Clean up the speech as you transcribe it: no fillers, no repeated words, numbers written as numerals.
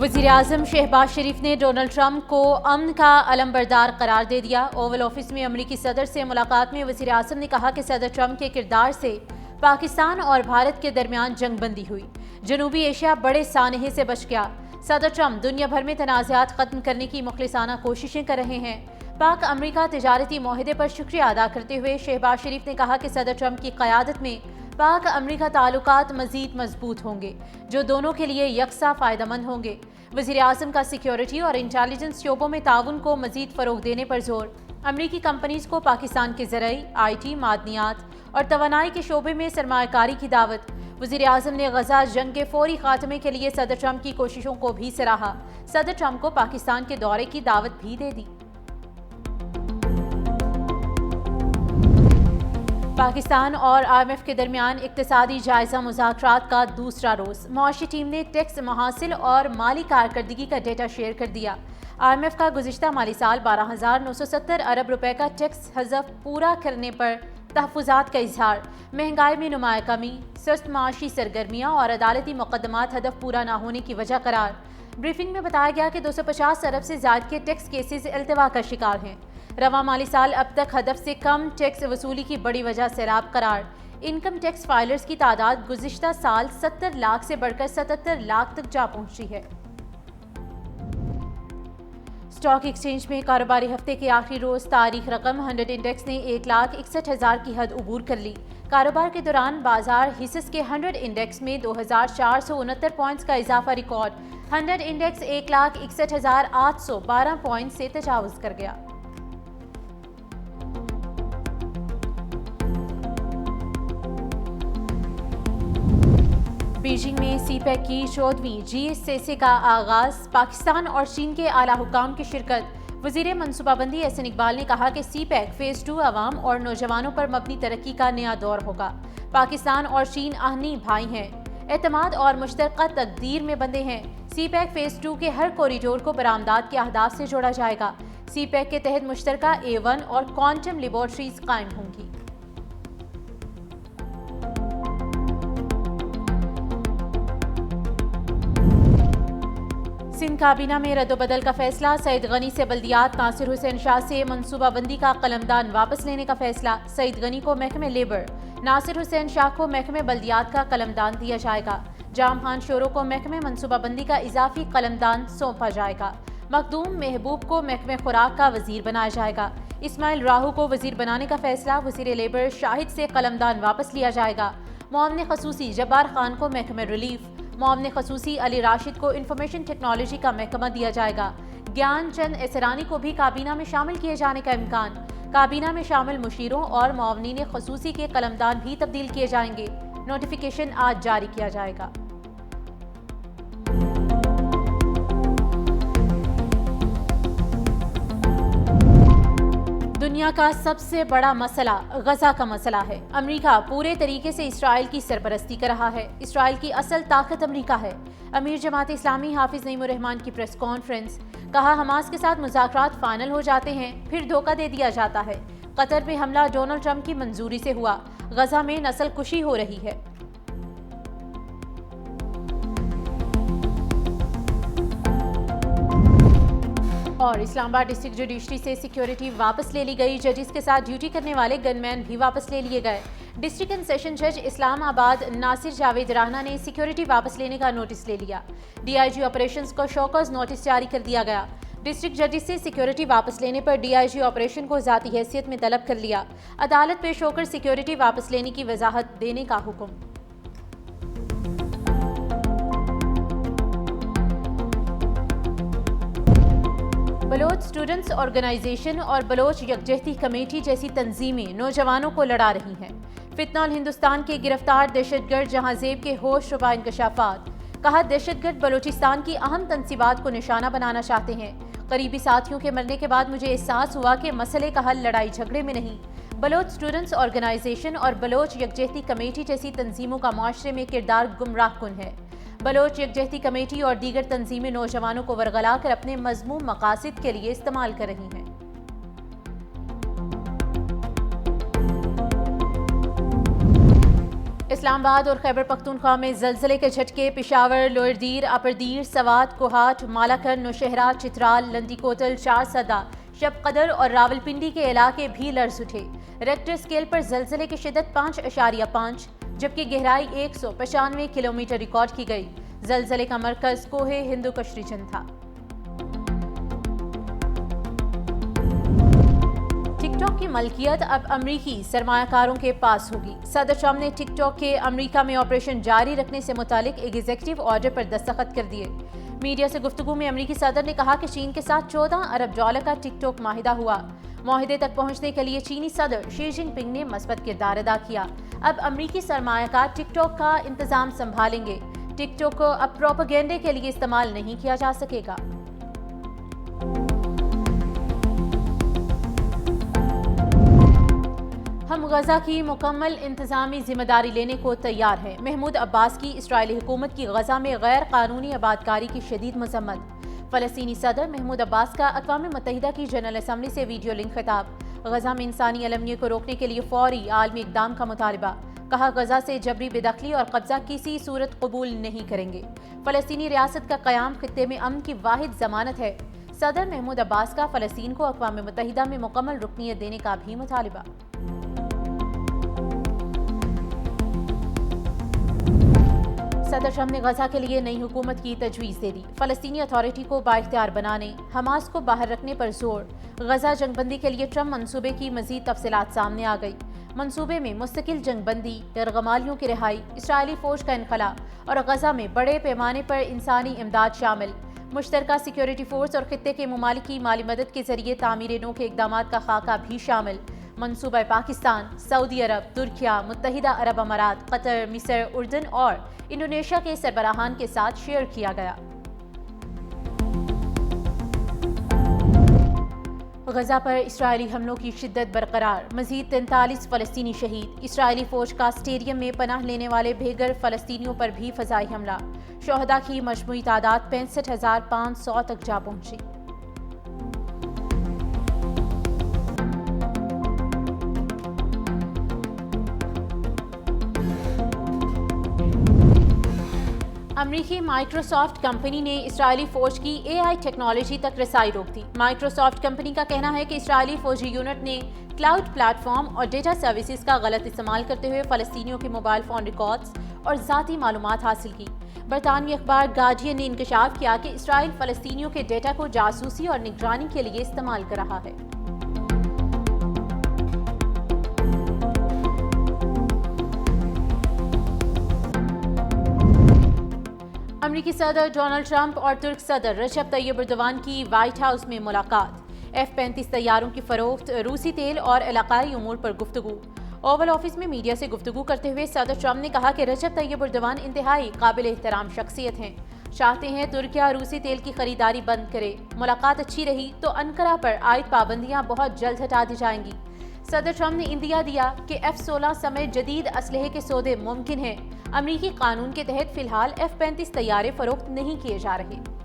वज़ीर-ए-आज़म शहबाज शरीफ ने Donald Trump को अमन का अलमबरदार करार दे दिया। ओवल ऑफिस में अमरीकी सदर से मुलाकात में वज़ीर-ए-आज़म ने कहा कि सदर ट्रंप के किरदार से पाकिस्तान और भारत के दरमियान जंगबंदी हुई। जनूबी एशिया बड़े सानहे से बच गया। सदर ट्रंप दुनिया भर में तनाज़ात ख़त्म करने की मुखलिसाना कोशिशें कर रहे हैं। पाक अमरीका तिजारती मुआहदे पर शुक्रिया अदा करते हुए शहबाज शरीफ ने कहा कि सदर ट्रंप की क़यादत में पाक अमरीका ताल्लुकात मज़ीद मजबूत होंगे, जो दोनों के लिए यकसा फ़ायदेमंद होंगे। वज़ीर-ए-आज़म का सिक्योरिटी और इंटेलिजेंस शोबों में ताउन को मज़ीद फ़रोग़ देने पर जोर। अमरीकी कंपनीज़ को पाकिस्तान के ज़राई, IT, मादनियात और तवानाई के शोबे में सरमायाकारी की दावत। वज़ीर-ए-आज़म ने गज़ा जंग के फ़ौरी ख़ात्मे के लिए सदर ट्रंप की कोशिशों को भी सराहा। सदर ट्रंप को पाकिस्तान के दौरे की दावत भी दे दी। पाकिस्तान और IMF के दरमियान इक़्तिसादी जायज़ा मुज़ाकरात का दूसरा रोज़। मुआशी टीम ने टैक्स महासिल और माली कारकर्दगी का डेटा शेयर कर दिया। IMF का गुज़िश्ता माली साल 12,970 अरब रुपए का टैक्स हज़फ पूरा करने पर तहफ़्फ़ुज़ात का इज़हार। महंगाई में नुमाया कमी, सुस्त माशी सरगर्मियाँ और अदालती मुक़दमात हदफ पूरा न होने की वजह करार। ब्रीफिंग में बताया गया कि 250 अरब से ज़ायद के टैक्स केसेस अल्तवा का शिकार हैं। रवा माली साल अब तक हदफ से कम टैक्स वसूली की बड़ी वजह सैलाब करार। इनकम टैक्स फाइलर्स की तादाद गुज़िश्ता साल 70 लाख से बढ़कर 77 लाख तक जा पहुंची है। स्टॉक एक्सचेंज में कारोबारी हफ्ते के आखिरी रोज तारीख रकम 100 इंडेक्स ने 1,61,000 की हद उबूर कर ली। कारोबार के दौरान बाजार हिस्सेस के 100 इंडेक्स में 2,469 पॉइंट्स का इजाफा रिकॉर्ड। 100 इंडेक्स 1,61,812 पॉइंट से तजावुज़ कर गया। बीजिंग में CPEC की 14वीं GSSA का आगाज। पाकिस्तान और चीन के आला हुकाम की शिरकत। वज़ीर मनसूबाबंदी एहसन इकबाल ने कहा कि CPEC फ़ेज़ 2 अवाम और नौजवानों पर मबनी तरक्की का नया दौर होगा। पाकिस्तान और चीन आहनी भाई हैं, एतमाद और मुश्तरका तकदीर में बंधे हैं। CPEC फ़ेज़ 2 के हर कॉरिडोर को बरामदात के अहदाफ से जोड़ा जाएगा। CPEC के तहत मुश्तरका A1 और क्वांटम लेबॉर्ट्रीज कायम होंगी। सिंध काबीना में रद्दोबदल का फैसला। सईद गनी से बल्दियात, नासिर हुसैन शाह से मनसूबाबंदी का कलमदान वापस लेने का फैसला। सईद गनी को महकमे लेबर, नासिर हुसैन शाह को महकमे बल्दियात का कलमदान दिया जाएगा। जाम खान शोरो को महकमे मनसूबाबंदी का इजाफी कलमदान सौंपा जाएगा। मखदूम महबूब को महकमे खुराक का वजीर बनाया जाएगा। इस्माइल राहू को वजीर बनाने का फैसला। वजीर लेबर शाहिद से कलमदान वापस लिया जाएगा। मुआवने खसूसी जब्बार खान को महकमे रिलीफ, मुआवने खसूसी अली राशिद को इंफॉर्मेशन टेक्नोलॉजी का महकमा दिया जाएगा। ज्ञान चंद एसरानी को भी काबीना में शामिल किए जाने का इम्कान। काबीना में शामिल मुशीरों और मुआवनीन खसूसी के कलमदान भी तब्दील किए जाएंगे। नोटिफिकेशन आज जारी किया जाएगा। दुनिया का सबसे बड़ा मसला गजा का मसला है। अमेरिका पूरे तरीके से इसराइल की सरपरस्ती कर रहा है। इसराइल की असल ताकत अमेरिका है। अमीर जमात इस्लामी हाफिज नईमुर रहमान की प्रेस कॉन्फ्रेंस। कहा, हमास के साथ मुज़ाकरात फाइनल हो जाते हैं, फिर धोखा दे दिया जाता है। कतर में हमला डोनाल्ड ट्रंप की मंजूरी से हुआ। गजा में नस्ल कुशी हो रही है। और इस्लामाबाद डिस्ट्रिक्ट जुडिशरी से सिक्योरिटी वापस ले ली गई। जजेस के साथ ड्यूटी करने वाले गनमैन भी वापस ले लिए गए। डिस्ट्रिक्ट एंड सेशन जज इस्लामाबाद नासिर जावेद राना ने सिक्योरिटी वापस लेने का नोटिस ले लिया। DIG ऑपरेशंस को शोकॉज नोटिस जारी कर दिया गया। डिस्ट्रिक्ट जजेस से सिक्योरिटी वापस लेने पर DIG ऑपरेशन को ज़ाती हैसियत में तलब कर लिया। अदालत पेश होकर सिक्योरिटी वापस लेने की वजाहत देने का हुक्म। बलोच स्टूडेंट्स ऑर्गेनाइजेशन और बलोच यकजहती कमेटी जैसी तंजीमें नौजवानों को लड़ा रही हैं। फितनॉल हिंदुस्तान के गिरफ्तार दहशतगर्द जहांजेब के होश रुबा इंकशाफात। कहा, दहशतगर्द बलोचिस्तान की अहम तंसीबात को निशाना बनाना चाहते हैं। करीबी साथियों के मरने के बाद मुझे एहसास हुआ कि मसले का हल लड़ाई झगड़े में नहीं। बलोच स्टूडेंट्स ऑर्गेनाइजेशन और बलोच यकजहती कमेटी जैसी तंजीमों का माशरे में किरदार गुमराह कुन है। बलोच यकजहती कमेटी और दीगर तंजीमें नौजवानों को वरगला कर अपने मज़मूम मकासद के लिए इस्तेमाल कर रही हैं। اسلام آباد اور خیبر پختونخوا میں زلزلے کے جھٹکے، پشاور، لوئر دیر، اپر دیر، سوات، کوہاٹ، مالاکن، نوشہرہ، چترال، لندی کوتل، چارسدہ، شب قدر اور راولپنڈی کے علاقے بھی لرز اٹھے۔ ریکٹر اسکیل پر زلزلے کی شدت 5.5 جبکہ گہرائی 195 کلومیٹر ریکارڈ کی گئی۔ زلزلے کا مرکز کوہ ہندو کش ریجن تھا۔ ٹک ٹاک کی ملکیت اب امریکی سرمایہ کاروں کے پاس ہوگی۔ صدر ٹرمپ نے ٹک ٹاک کے امریکہ میں آپریشن جاری رکھنے سے متعلق ایک ایگزیکٹو آرڈر پر دستخط کر دیے۔ میڈیا سے گفتگو میں امریکی صدر نے کہا کہ چین کے ساتھ $14 ارب کا ٹک ٹاک معاہدہ ہوا۔ معاہدے تک پہنچنے کے لیے چینی صدر شی جن پنگ نے مثبت کردار ادا کیا۔ اب امریکی سرمایہ کار ٹک ٹاک کا انتظام سنبھالیں گے۔ ٹک ٹاک کو اب پروپیگنڈے کے لیے استعمال نہیں کیا جا سکے گا۔ ہم غزہ کی مکمل انتظامی ذمہ داری لینے کو تیار ہیں۔ محمود عباس کی اسرائیلی حکومت کی غزہ میں غیر قانونی آبادکاری کی شدید مذمت۔ فلسطینی صدر محمود عباس کا اقوام متحدہ کی جنرل اسمبلی سے ویڈیو لنک خطاب۔ غزہ میں انسانی علمیے کو روکنے کے لیے فوری عالمی اقدام کا مطالبہ۔ کہا غزہ سے جبری بے دخلی اور قبضہ کسی صورت قبول نہیں کریں گے۔ فلسطینی ریاست کا قیام خطے میں امن کی واحد ضمانت ہے۔ صدر محمود عباس کا فلسطین کو اقوام متحدہ میں مکمل رکنیت دینے کا بھی مطالبہ۔ صدر ٹرمپ نے غزہ کے لیے نئی حکومت کی تجویز دے دی۔ فلسطینی اتھارٹی کو بااختیار بنانے، حماس کو باہر رکھنے پر زور۔ غزہ جنگ بندی کے لیے ٹرمپ منصوبے کی مزید تفصیلات سامنے آ گئی۔ منصوبے میں مستقل جنگ بندی، یرغمالیوں کی رہائی، اسرائیلی فوج کا انخلاء اور غزہ میں بڑے پیمانے پر انسانی امداد شامل۔ مشترکہ سیکیورٹی فورس اور خطے کے ممالک کی مالی مدد کے ذریعے تعمیر نو کے اقدامات کا خاکہ بھی شامل۔ منصوبہ پاکستان، سعودی عرب، ترکیہ، متحدہ عرب امارات، قطر، مصر، اردن اور انڈونیشیا کے سربراہان کے ساتھ شیئر کیا گیا۔ غزہ پر اسرائیلی حملوں کی شدت برقرار، مزید 43 فلسطینی شہید۔ اسرائیلی فوج کا اسٹیڈیم میں پناہ لینے والے بے گھر فلسطینیوں پر بھی فضائی حملہ۔ شہداء کی مجموعی تعداد 65,500 تک جا پہنچی۔ امریکی مائیکروسافٹ کمپنی نے اسرائیلی فوج کی AI ٹیکنالوجی تک رسائی روک دی۔ مائیکروسافٹ کمپنی کا کہنا ہے کہ اسرائیلی فوجی یونٹ نے کلاؤڈ پلیٹ فارم اور ڈیٹا سروسز کا غلط استعمال کرتے ہوئے فلسطینیوں کے موبائل فون ریکارڈز اور ذاتی معلومات حاصل کی۔ برطانوی اخبار گارڈین نے انکشاف کیا کہ اسرائیل فلسطینیوں کے ڈیٹا کو جاسوسی اور نگرانی کے لیے استعمال کر رہا ہے۔ امریکی صدر ڈونلڈ ٹرمپ اور ترک صدر رجب طیب ایردوان کی وائٹ ہاؤس میں ملاقات۔ F-35 طیاروں کی فروخت، روسی تیل اور علاقائی امور پر گفتگو۔ اوول آفس میں میڈیا سے گفتگو کرتے ہوئے صدر ٹرمپ نے کہا کہ رجب طیب ایردوان انتہائی قابل احترام شخصیت ہیں۔ چاہتے ہیں ترکیہ روسی تیل کی خریداری بند کرے۔ ملاقات اچھی رہی تو انقرہ پر عائد پابندیاں بہت جلد ہٹا دی جائیں گی۔ صدر ٹرمپ نے اندیا دیا کہ F-16 سمیت جدید اسلحے کے سودے ممکن ہیں۔ امریکی قانون کے تحت فی الحال F-35 طیارے فروخت نہیں کیے جا رہے۔